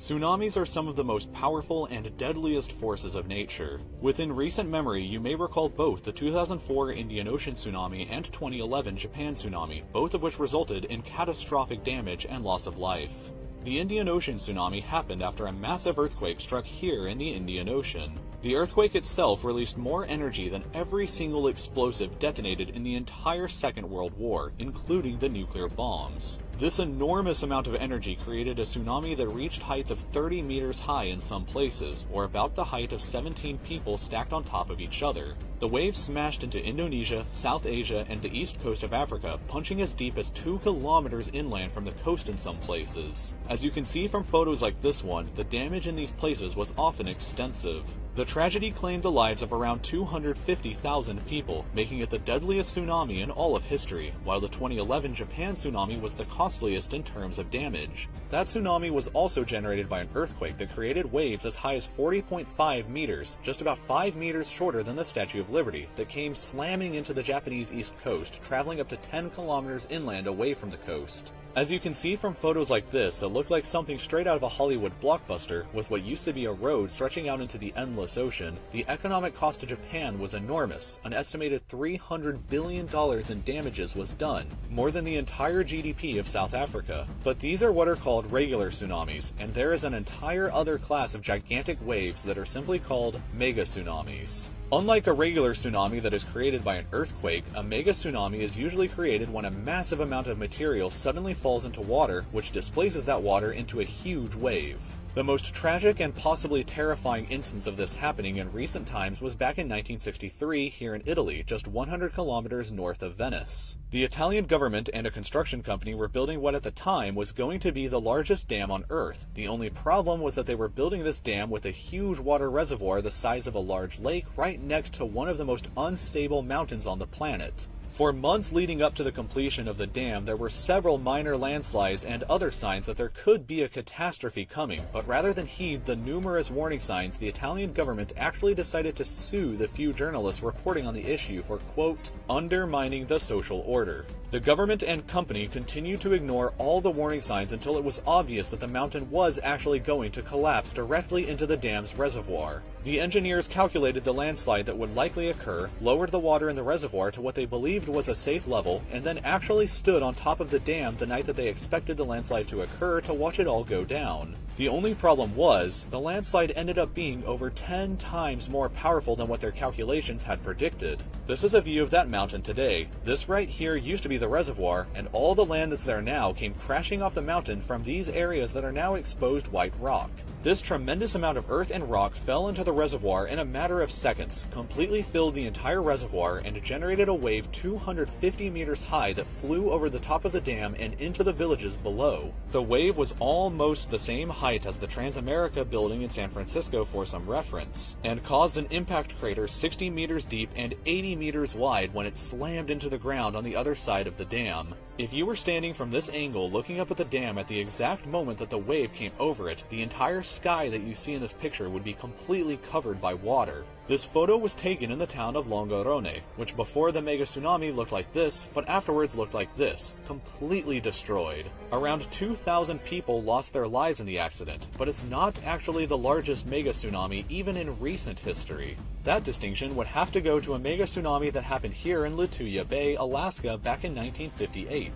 Tsunamis are some of the most powerful and deadliest forces of nature. Within recent memory, you may recall both the 2004 Indian Ocean tsunami and 2011 Japan tsunami, both of which resulted in catastrophic damage and loss of life. The Indian Ocean tsunami happened after a massive earthquake struck here in the Indian Ocean. The earthquake itself released more energy than every single explosive detonated in the entire Second World War, including the nuclear bombs. This enormous amount of energy created a tsunami that reached heights of 30 meters high in some places, or about the height of 17 people stacked on top of each other. The waves smashed into Indonesia, South Asia, and the east coast of Africa, punching as deep as 2 kilometers inland from the coast in some places. As you can see from photos like this one, the damage in these places was often extensive. The tragedy claimed the lives of around 250,000 people, making it the deadliest tsunami in all of history, while the 2011 Japan tsunami was the costliest in terms of damage. That tsunami was also generated by an earthquake that created waves as high as 40.5 meters, just about 5 meters shorter than the Statue of Liberty, that came slamming into the Japanese east coast, traveling up to 10 kilometers inland away from the coast. As you can see from photos like this that look like something straight out of a Hollywood blockbuster, with what used to be a road stretching out into the endless ocean, the economic cost to Japan was enormous. An estimated $300 billion in damages was done, more than the entire GDP of South Africa. But these are what are called regular tsunamis, and there is an entire other class of gigantic waves that are simply called mega tsunamis. Unlike a regular tsunami that is created by an earthquake, a mega tsunami is usually created when a massive amount of material suddenly falls into water, which displaces that water into a huge wave. The most tragic and possibly terrifying instance of this happening in recent times was back in 1963 here in Italy, just 100 kilometers north of Venice. The Italian government and a construction company were building what at the time was going to be the largest dam on Earth. The only problem was that they were building this dam with a huge water reservoir the size of a large lake right next to one of the most unstable mountains on the planet. For months leading up to the completion of the dam, there were several minor landslides and other signs that there could be a catastrophe coming, but rather than heed the numerous warning signs, the Italian government actually decided to sue the few journalists reporting on the issue for, quote, undermining the social order. The government and company continued to ignore all the warning signs until it was obvious that the mountain was actually going to collapse directly into the dam's reservoir. The engineers calculated the landslide that would likely occur, lowered the water in the reservoir to what they believed was a safe level, and then actually stood on top of the dam the night that they expected the landslide to occur to watch it all go down. The only problem was, the landslide ended up being over 10 times more powerful than what their calculations had predicted. This is a view of that mountain today. This right here used to be the reservoir, and all the land that's there now came crashing off the mountain from these areas that are now exposed white rock. This tremendous amount of earth and rock fell into the reservoir in a matter of seconds, completely filled the entire reservoir, and generated a wave 250 meters high that flew over the top of the dam and into the villages below. The wave was almost the same height as the Transamerica building in San Francisco for some reference, and caused an impact crater 60 meters deep and 80 meters wide when it slammed into the ground on the other side of the dam. If you were standing from this angle looking up at the dam at the exact moment that the wave came over it, the entire sky that you see in this picture would be completely covered by water. This photo was taken in the town of Longarone, which before the mega tsunami looked like this, but afterwards looked like this, completely destroyed. Around 2,000 people lost their lives in the accident, but it's not actually the largest mega tsunami even in recent history. That distinction would have to go to a mega tsunami that happened here in Lituya Bay, Alaska back in 1958.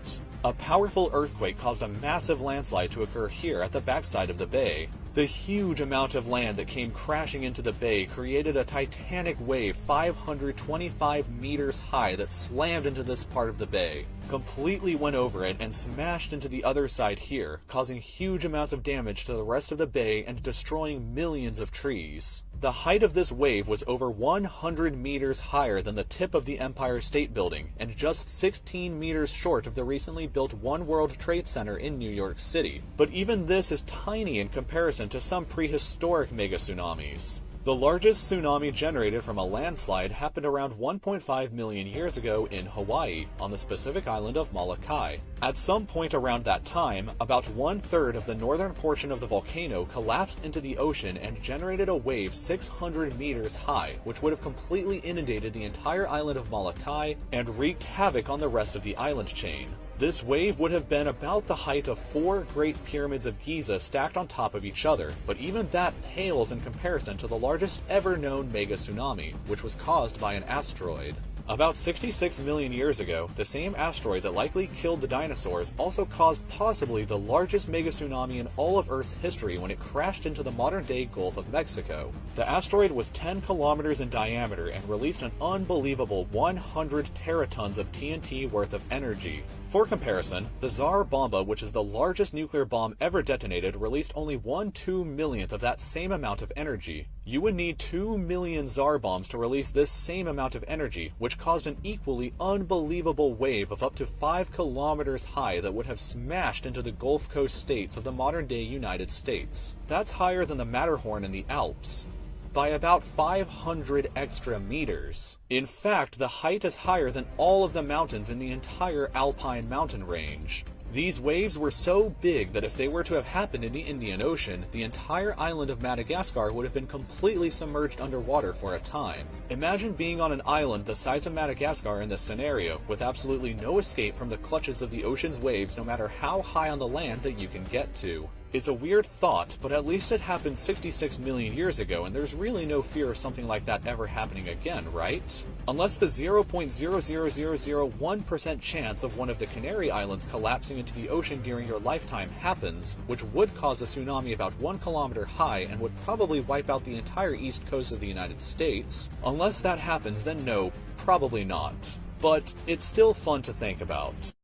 A powerful earthquake caused a massive landslide to occur here at the backside of the bay. The huge amount of land that came crashing into the bay created a titanic wave 525 meters high that slammed into this part of the bay, completely went over it and smashed into the other side here, causing huge amounts of damage to the rest of the bay and destroying millions of trees. The height of this wave was over 100 meters higher than the tip of the Empire State Building, and just 16 meters short of the recently built One World Trade Center in New York City. But even this is tiny in comparison to some prehistoric mega tsunamis. The largest tsunami generated from a landslide happened around 1.5 million years ago in Hawaii, on the Pacific island of Molokai. At some point around that time, about 1/3 of the northern portion of the volcano collapsed into the ocean and generated a wave 600 meters high, which would have completely inundated the entire island of Molokai and wreaked havoc on the rest of the island chain. This wave would have been about the height of 4 Great Pyramids of Giza stacked on top of each other, but even that pales in comparison to the largest ever known mega tsunami, which was caused by an asteroid. About 66 million years ago, the same asteroid that likely killed the dinosaurs also caused possibly the largest mega tsunami in all of Earth's history when it crashed into the modern-day Gulf of Mexico. The asteroid was 10 kilometers in diameter and released an unbelievable 100 teratons of TNT worth of energy. For comparison, the Tsar Bomba, which is the largest nuclear bomb ever detonated, released only 1/2 millionth of that same amount of energy. You would need 2 million Tsar bombs to release this same amount of energy, which caused an equally unbelievable wave of up to 5 kilometers high that would have smashed into the Gulf Coast states of the modern-day United States. That's higher than the Matterhorn in the Alps, by about 500 extra meters. In fact, the height is higher than all of the mountains in the entire Alpine mountain range. These waves were so big that if they were to have happened in the Indian Ocean, the entire island of Madagascar would have been completely submerged underwater for a time. Imagine being on an island the size of Madagascar in this scenario, with absolutely no escape from the clutches of the ocean's waves no matter how high on the land that you can get to. It's a weird thought, but at least it happened 66 million years ago, and there's really no fear of something like that ever happening again, right? Unless the 0.00001% chance of one of the Canary Islands collapsing into the ocean during your lifetime happens, which would cause a tsunami about 1 kilometer high and would probably wipe out the entire east coast of the United States. Unless that happens, then no, probably not. But it's still fun to think about.